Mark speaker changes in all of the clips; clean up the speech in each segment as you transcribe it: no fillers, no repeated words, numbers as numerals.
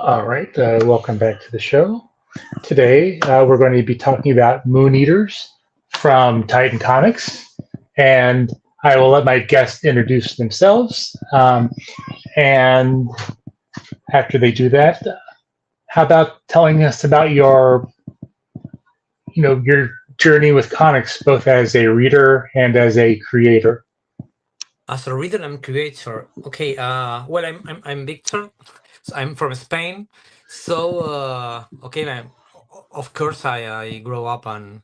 Speaker 1: All right, welcome back to the show. Today, we're going to be talking about Moon Eaters from Titan Comics, and I will let my guests introduce themselves. And after they do that, how about telling us about your journey with comics, both as a reader and as a creator?
Speaker 2: As a reader and creator, okay. Well, I'm Victor. So I'm from Spain. So okay, of course I grow up and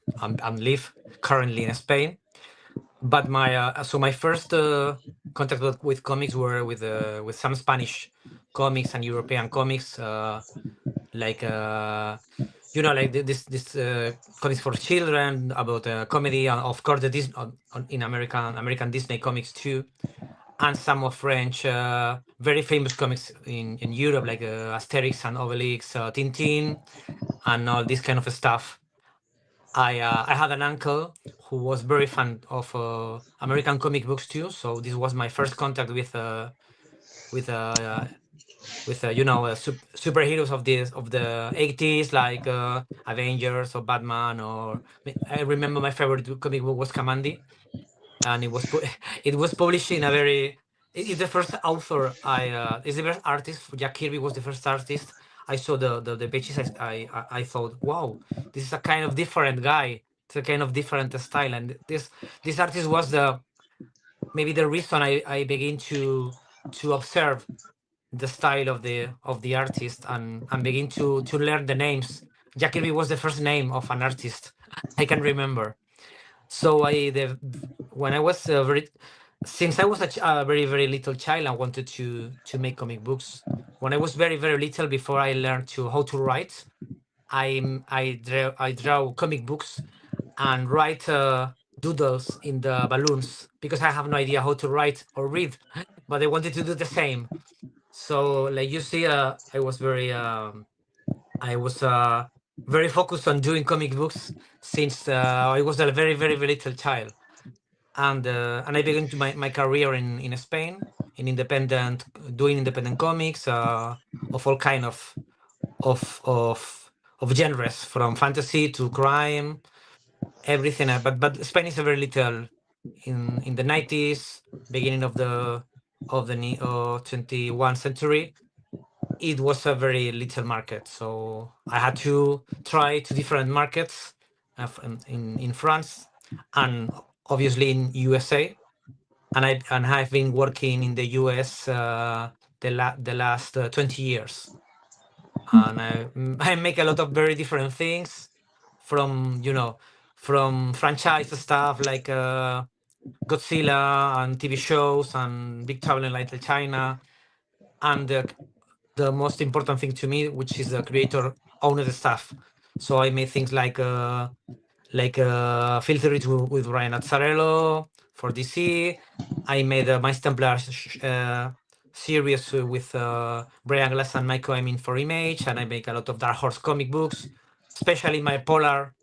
Speaker 2: live currently in Spain. But my first contact with comics were with some Spanish comics and European comics, like like this comics for children about comedy, and of course the in American Disney comics too, and some of French very famous comics in Europe, like Asterix and Obelix, Tintin, and all this kind of stuff. I had an uncle who was very fan of American comic books too, so this was my first contact with uh, superheroes of the 80s, like Avengers or Batman, or I remember my favorite comic book was Kamandi, and it was published in a very it's the first author I it's the first artist. Jack Kirby was the first artist. I saw the pages. I thought, wow, this is a kind of different guy. It's a kind of different style, and this artist was the maybe the reason I begin to observe the style of the artist, and begin to learn the names. Jack Kirby was the first name of an artist I can remember. So when I was very since I was a very very little child, I wanted to make comic books. When I was very very little, before I learned to how to write, I draw comic books and write doodles in the balloons, because I have no idea how to write or read, but I wanted to do the same. So like you see, I was very focused on doing comic books since I was a very very very little child, and I began to my career in Spain in independent doing independent comics of all kind of of of genres, from fantasy to crime, everything. But Spain is a very little in the 90s, beginning of the 21st century. It was a very little market, so I had to try two different markets, in France and obviously in USA, and I've been working in the US the last 20 years, and I make a lot of very different things, from from franchise stuff like Godzilla and TV shows and Big Trouble in Little China, and the most important thing to me, which is the creator owned the stuff. So I made things like Filter It with Ryan Azzarello for DC. I made a Mice Templar series with Brian Glass and Mike Oemin for Image, and I make a lot of Dark Horse comic books, especially my Polar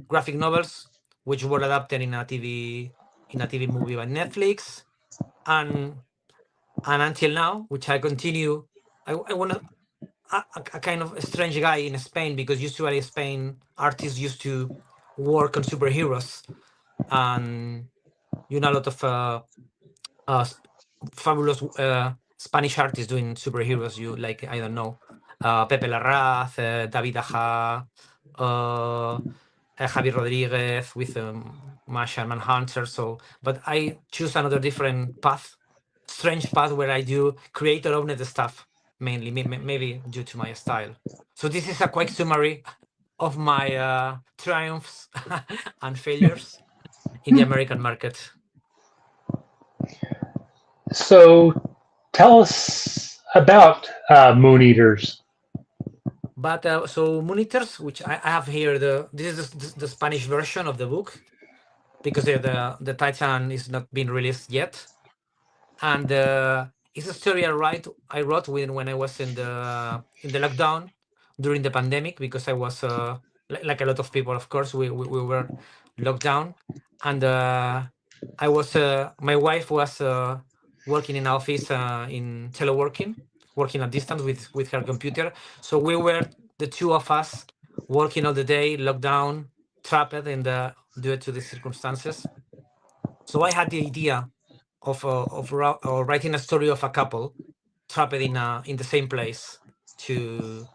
Speaker 2: graphic novels, which were adapted in a TV movie by Netflix, and until now, which I continue. I want to a kind of strange guy in Spain, because usually Spain artists used to work on superheroes, and a lot of uh, s- fabulous Spanish artists doing superheroes. You like, I don't know, Pepe Larraz, David Aja, Javi Rodriguez with Martian Manhunter. So, but I choose another different path, strange path, where I do creator owned stuff mainly, maybe due to my style. So this is a quick summary of my triumphs and failures in the American market.
Speaker 1: So, tell us about Moon Eaters.
Speaker 2: But so monitors, which I have here, this is the Spanish version of the book, because the Titan is not been released yet, and it's a story I wrote when I was in the lockdown during the pandemic, because I was like a lot of people, of course, we were locked down, and my wife was working in office in teleworking, working at distance with her computer. So we were the two of us working all the day, locked down, trapped in the due to the circumstances. So I had the idea of writing a story of a couple trapped in the same place to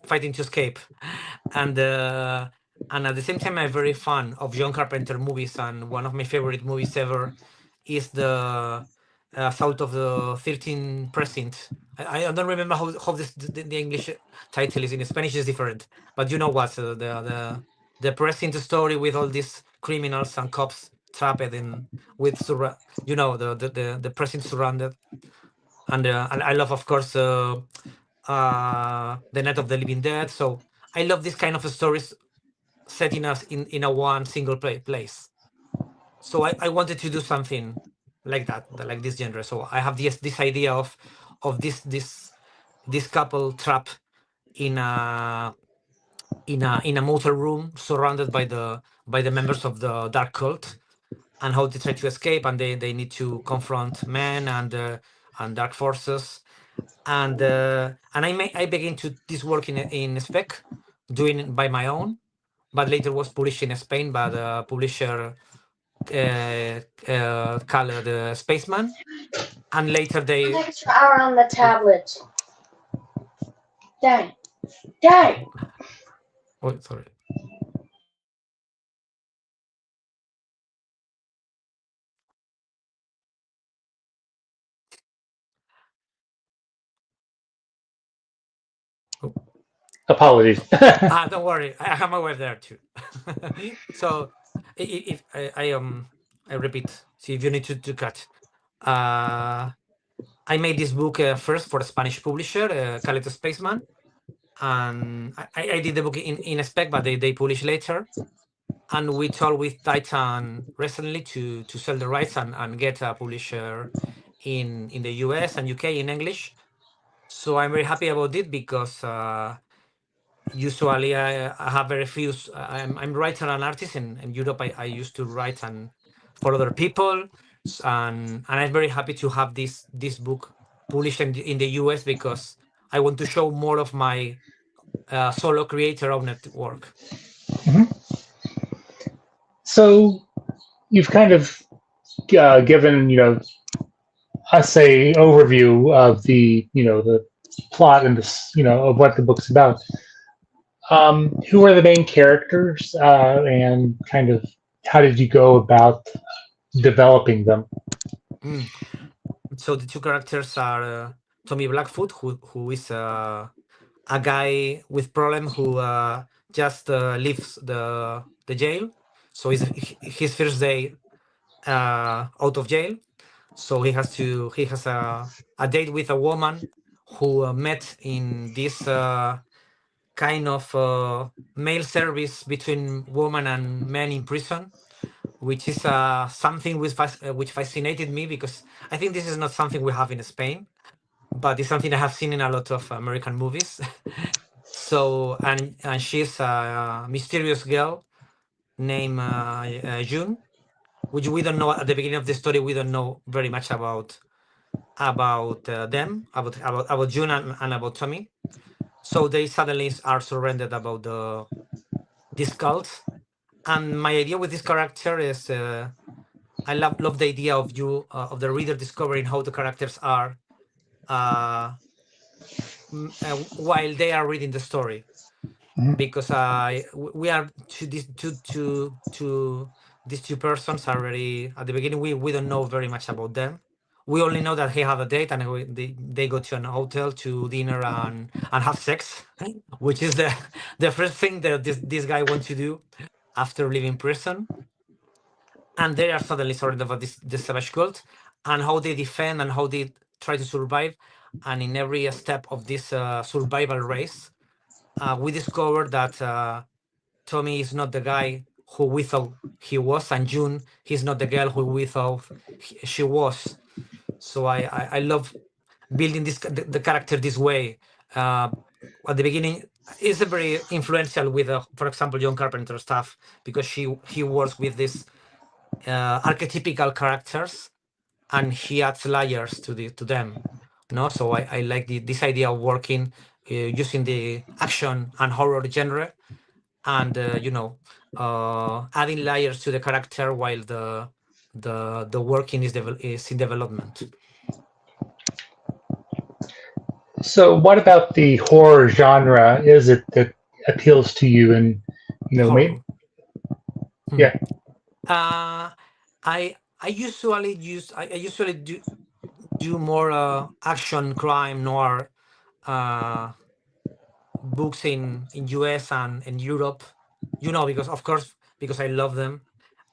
Speaker 2: fighting to escape, and uh, and at the same time I'm very fan of John Carpenter movies, and one of my favorite movies ever is the Assault of the 13th Precinct. I don't remember how the English title is. In Spanish is different, but you know what, the precinct story with all these criminals and cops trapped in with the precinct surrounded, and I love, of course, the Night of the Living Dead. So I love this kind of stories setting us in a one single place. So I wanted to do something like that, like this genre. So I have this idea of this couple trapped in a motel room surrounded by the members of the dark cult, and how they try to escape, and they need to confront men and dark forces. And I began to this work in spec, doing it by my own, but later was published in Spain by the publisher called Spaceman, and later they.
Speaker 3: Extra hour on the tablet. Dang. Dang.
Speaker 2: Oh, sorry.
Speaker 1: Apologies.
Speaker 2: Don't worry, I have my wife there too. So if I repeat, see if you need to cut. I made this book first for a Spanish publisher, called Spaceman, and I did the book in spec, but they published later. And we talked with Titan recently to sell the rights and get a publisher in the US and UK in English. So I'm very happy about it because usually I have very few. I'm writer and artist in Europe. I used to write and for other people, and I'm very happy to have this book published in the US because I want to show more of my solo creator owned work.
Speaker 1: Mhm. So you've kind of given us a overview of the plot and this of what the book's about. Who are the main characters, and kind of how did you go about developing them?
Speaker 2: So the two characters are Tommy Blackfoot, who is a guy with problem who just leaves the jail. So it's his first day out of jail. So he has a date with a woman who met in this kind of mail service between women and men in prison, which is something which fascinated me because I think this is not something we have in Spain, but it's something I have seen in a lot of American movies. So and she's a mysterious girl named June, which we don't know at the beginning of the story. We don't know very much about them, about June and about Tommy. So they suddenly are surrendered about this cult. And my idea with this character is I love the idea of the reader discovering how the characters are while they are reading the story,
Speaker 1: Mhm.
Speaker 2: because we are these two persons are already at the beginning. We don't know very much about them. We only know that he had a date and they go to an hotel to dinner and have sex, which is the first thing that this guy wants to do after leaving prison. And they are suddenly surrounded by this savage cult, and how they defend and how they try to survive. And in every step of this survival race, we discovered that Tommy is not the guy who we thought he was, and June, he's not the girl who we thought she was. So I love building the character this way. At the beginning, it's a very influential with, for example, John Carpenter stuff, because he works with these archetypical characters, and he adds layers to them. No, so I like this idea of working using the action and horror genre, and adding layers to the character while the working is in development.
Speaker 1: So, what about the horror genre is it that appeals to you? And maybe,
Speaker 2: Horror. Hmm.
Speaker 1: yeah.
Speaker 2: I usually do more action, crime, noir books in US and in Europe. Because of course because I love them,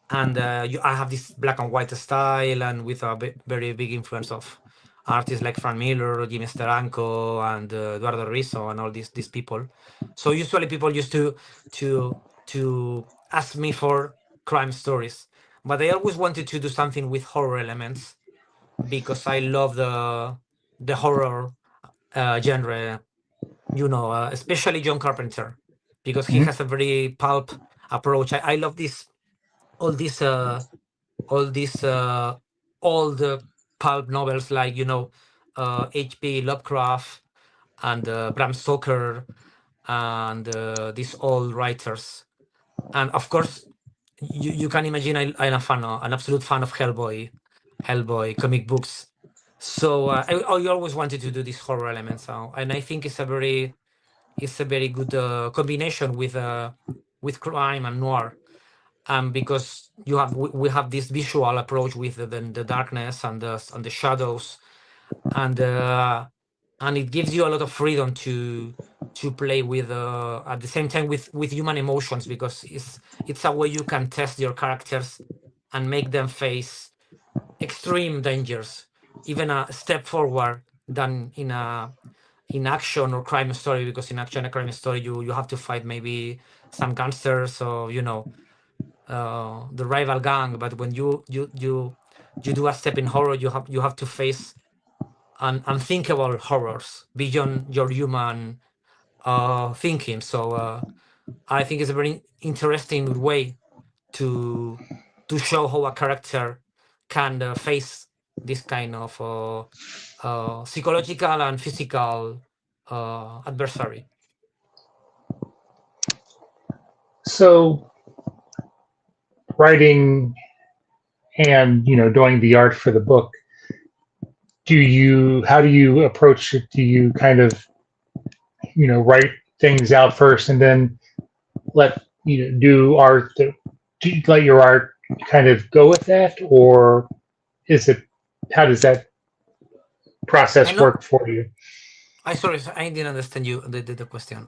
Speaker 2: and I have this black and white style, and with a very big influence of artists like Frank Miller, Jimmy Steranko, and Eduardo Rizzo, and all these people. So usually people used to ask me for crime stories, but I always wanted to do something with horror elements because I love the horror genre. Especially John Carpenter, because he
Speaker 1: Mhm.
Speaker 2: has a very pulp approach. I love all these old pulp novels like H.P. Lovecraft and Bram Stoker and these old writers. And of course, you can imagine I'm an absolute fan of Hellboy comic books. So I always wanted to do this horror element. So, and I think it's a very good combination with crime and noir, because we have this visual approach with the darkness and the shadows, and it gives you a lot of freedom to play with at the same time with human emotions, because it's a way you can test your characters and make them face extreme dangers, even a step forward than in action or crime story, because in action and crime story you have to fight maybe some gangsters or the rival gang. But when you do a step in horror, you have to face unthinkable horrors beyond your human thinking. So I think it's a very interesting way to show how a character can face this kind of psychological and physical adversary.
Speaker 1: So, writing and doing the art for the book. How do you approach it? Do you kind of write things out first and then let do art? Do you let your art kind of go with that, or is it? How does that
Speaker 2: I
Speaker 1: process
Speaker 2: know.
Speaker 1: work for you?
Speaker 2: Sorry, I didn't understand you the question.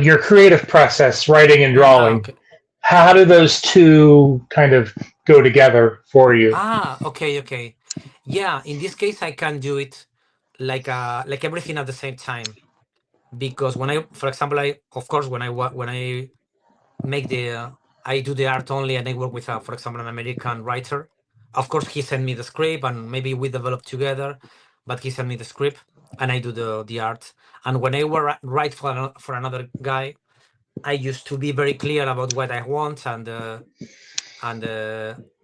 Speaker 1: Your creative process, writing and drawing.
Speaker 2: Okay.
Speaker 1: How do those two kind of go together for you?
Speaker 2: Okay. Yeah, in this case, I can do it like everything at the same time, because for example, of course, when I make I do the art only, and I work with, for example, an American writer. Of course, he sent me the script, and maybe we develop together. But he sent me the script, and I do the art. And when I write for another guy, I used to be very clear about what I want, and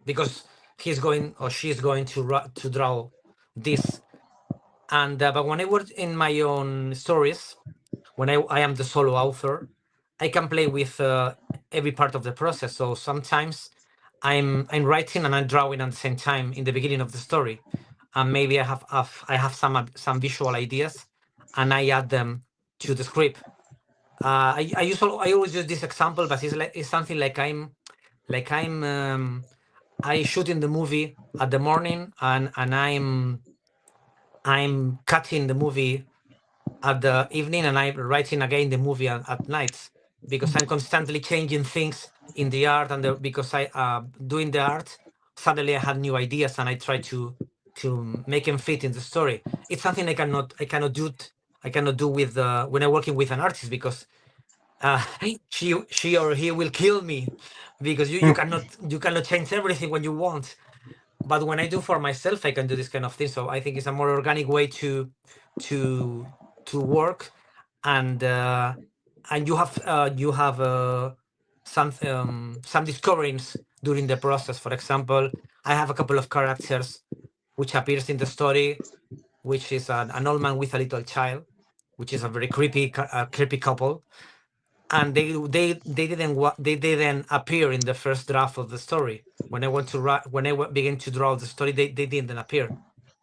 Speaker 2: because he's going or she's going to draw this. And but when I work in my own stories, when I am the solo author, I can play with every part of the process. So sometimes I'm writing and I'm drawing at the same time in the beginning of the story, and maybe I have some visual ideas, and I add them to the script. I always use this example, but it's something like I shoot in the movie at the morning, and I'm cutting the movie at the evening, and I'm writing again the movie at night, because I'm constantly changing things in the art, and because I doing the art, suddenly I had new ideas, and I try to make them fit in the story. It's something I cannot do with when I'm working with an artist, because uh, she or he will kill me, because you cannot change everything when you want. But when I do for myself, I can do this kind of thing. So I think it's a more organic way to to work, and you have some discoveries during the process. For example, I have a couple of characters which appears in the story, which is an old man with a little child, which is a very creepy couple. And they didn't appear in the first draft of the story. When I went to began to draw the story, they didn't appear.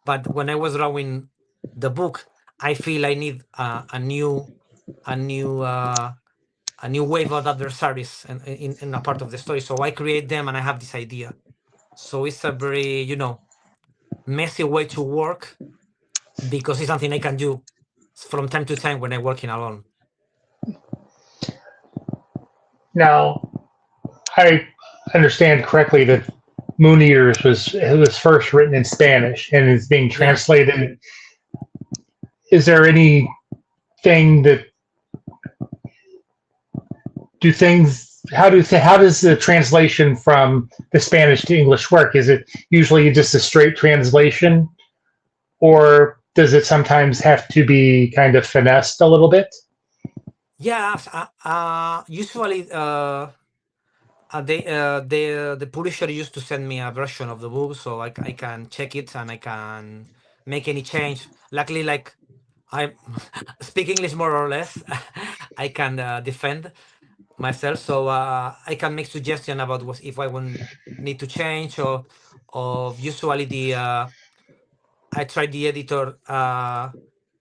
Speaker 2: But when I was drawing the book, I feel I need a new a new uh, a new wave of adversaries in a part of the story. So I create them, and I have this idea. So it's a very messy way to work, because it's something I can do from time to time when I'm working alone.
Speaker 1: Now, I understand correctly that Moon Eaters was first written in Spanish and is being
Speaker 2: Yeah.
Speaker 1: translated. Is there anything that how does the translation from the Spanish to English work? Is it usually just a straight translation, or does it sometimes have to be kind of finessed a little bit?
Speaker 2: Yeah. Usually, the publisher used to send me a version of the book, so I can check it and I can make any change. Luckily, like I speak English more or less, I can defend myself, so I can make suggestion about if I need to change, or usually I try the editor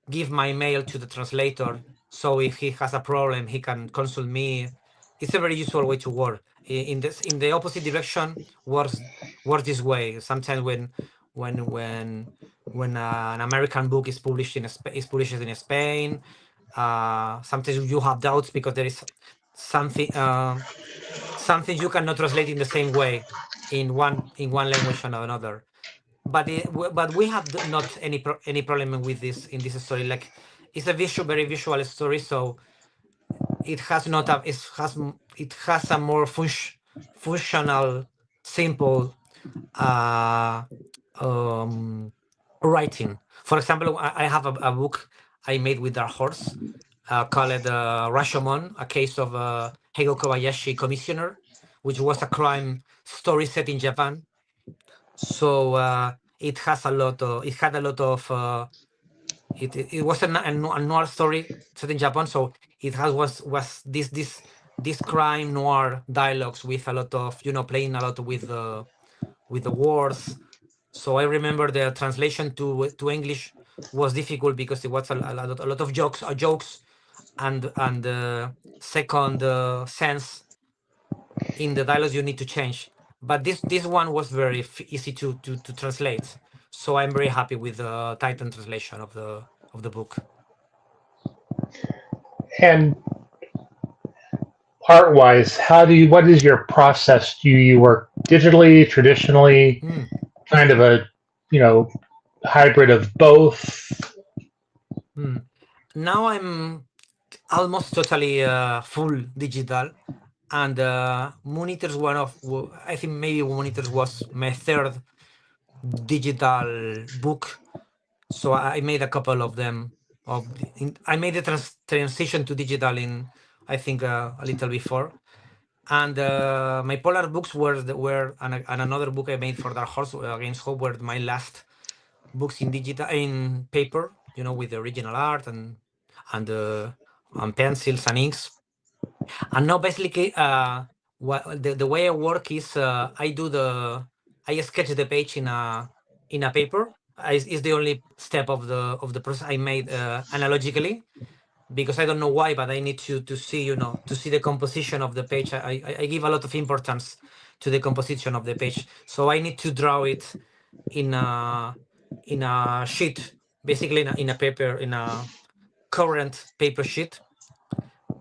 Speaker 2: give my mail to the translator, so if he has a problem he can consult me. It's a very usual way to work. In the opposite direction works this way. Sometimes when when an American book is published in Spain, sometimes you have doubts because there is something something you cannot translate in the same way in one language and another. But but we have not any problem with this in this story. Like, it's a very visual story, so it has not a it has a more functional, simple uh writing. For example, I have a book I made with Dark Horse, called Rashomon, a case of Heigo Kobayashi Commissioner, which was a crime story set in Japan. So it had a lot of it was a noir story set in Japan, so it was this crime noir dialogues with a lot of playing a lot with the words. So I remember the translation to English was difficult because it was a lot of jokes and second sense in the dialogues you need to change. But this one was very easy to translate. So I'm very happy with the Titan translation of the book.
Speaker 1: And art-wise, what is your process? Do you work digitally, traditionally, kind of a hybrid of both?
Speaker 2: Now I'm almost totally full digital, and Monitors I think maybe Monitors was my third digital book. So I made a couple of them. I made the transition to digital in, I think, a little before. And my Polar books were and another book I made for Dark Horse Against Hope were my last books in paper, with the original art and pencils and inks. And now basically, the way I work is I sketch the page in a paper. Is the only step of the process I made analogically, because I don't know why, but I need to see to see the composition of the page. I give a lot of importance to the composition of the page, so I need to draw it in a sheet, basically in a paper, in a current paper sheet,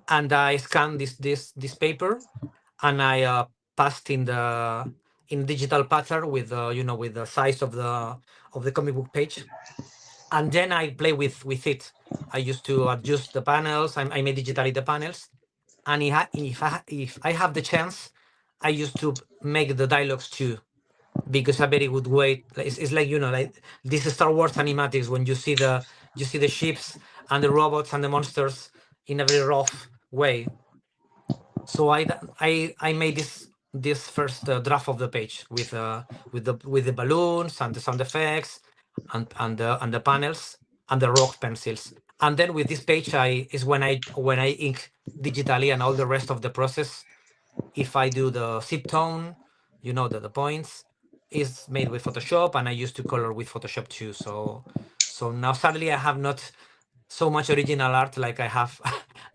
Speaker 2: and I scan this paper, and I passed in digital pattern with with the size of the comic book page, and then I play with it. I used to adjust the panels. I made digitally the panels, and if I have the chance, I used to make the dialogues too, because a very good way. It's like like this Star Wars animatics, when you see the ships and the robots and the monsters in a very rough way. So I made this first draft of the page with the balloons and the sound effects and the panels and the rock pencils. And then with this page, is when I ink digitally, and all the rest of the process, if I do the zip tone, the points, is made with Photoshop, and I used to color with Photoshop too. So now sadly I have not so much original art like I have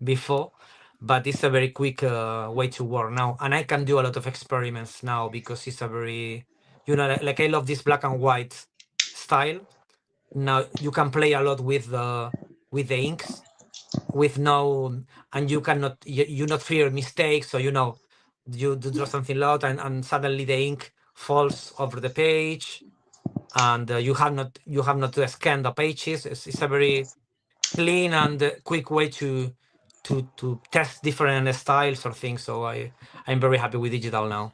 Speaker 2: before, but it's a very quick way to work now, and I can do a lot of experiments now because it's a very, like I love this black and white style. Now you can play a lot with the inks, with no, and you cannot, you not fear mistakes. So you do draw something loud, and suddenly the ink falls over the page, and you have not to scan the pages. It's a very clean and quick way to test different styles or things. So I'm very happy with digital now.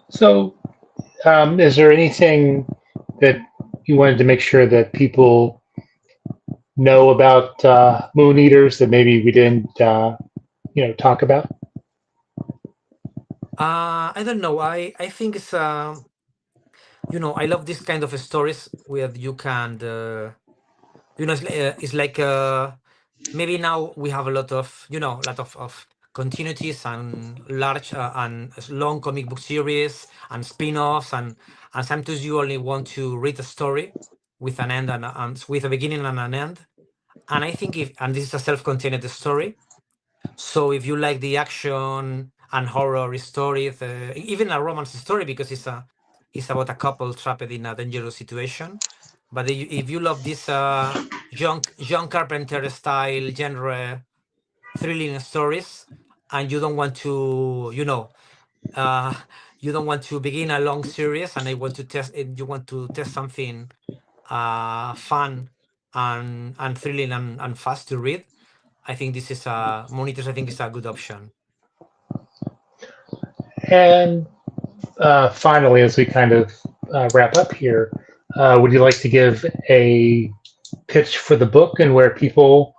Speaker 1: So, is there anything that you wanted to make sure that people know about Moon Eaters that maybe we didn't, talk about?
Speaker 2: I don't know. I think it's I love this kind of stories where you can it's like maybe now we have a lot of continuities and large and long comic book series and spin-offs, and sometimes you only want to read a story with an end and with a beginning and an end. And I think and this is a self-contained story, so if you like the action and horror stories, even a romance story, because it's about a couple trapped in a dangerous situation. But if you love this John Carpenter style genre thrilling stories, and you don't want to, uh, you don't want to begin a long series, and you want to test something fun and thrilling and fast to read, I think this is monitors. I think is a good option.
Speaker 1: And finally, as we kind of wrap up here, would you like to give a pitch for the book and where people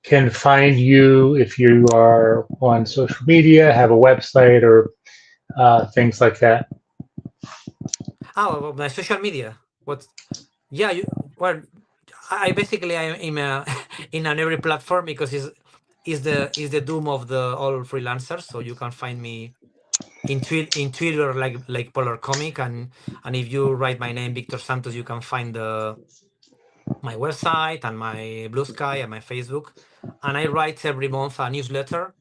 Speaker 1: can find you if you are on social media, have a website, or things like that?
Speaker 2: About my social media. What? Yeah, well, I basically I am in on every platform, because is the doom of the all freelancers. So you can find me in Twitter, like Polar Comic, and if you write my name Victor Santos, you can find my website and my Blue Sky and my Facebook. And I write every month a newsletter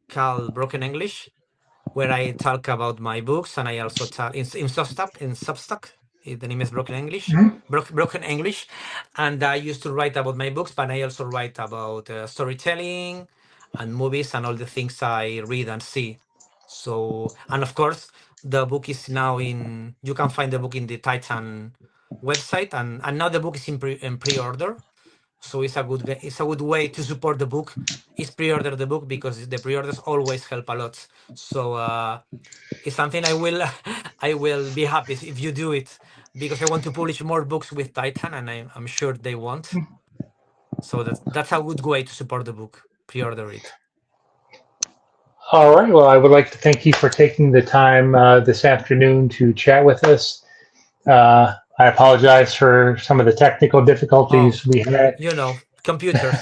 Speaker 2: called Broken English, where I talk about my books, and I also talk in Substack. The name is Broken English,
Speaker 1: Mhm.
Speaker 2: Broken English, and I used to write about my books, but I also write about storytelling and movies and all the things I read and see. So, and of course, the book is now in. You can find the book in the Titan website, and now the book is in pre-order. So it's a good way to support the book, is pre-order the book, because the pre-orders always help a lot. So it's something I will I will be happy if you do it, because I want to publish more books with Titan, and I'm sure they want. So that's a good way to support the book. Pre-order it.
Speaker 1: All right. Well, I would like to thank you for taking the time this afternoon to chat with us. I apologize for some of the technical
Speaker 2: Oh,
Speaker 1: difficulties we had.
Speaker 2: computers.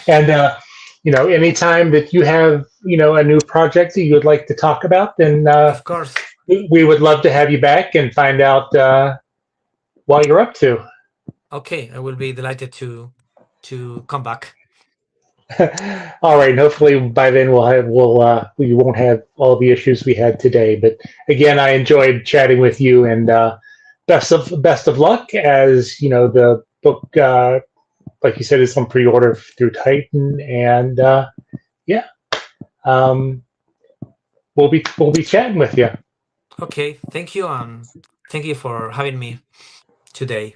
Speaker 1: And, anytime that you have, a new project that you would like to talk about, then
Speaker 2: Of course.
Speaker 1: we would love to have you back and find out what you're up to.
Speaker 2: Okay, I will be delighted to come back.
Speaker 1: All right. And hopefully by then we won't have all the issues we had today. But again, I enjoyed chatting with you, and best of luck, as the book, like you said, is on pre-order through Titan, and yeah, um, we'll be chatting with you.
Speaker 2: Okay, thank you, and thank you for having me today.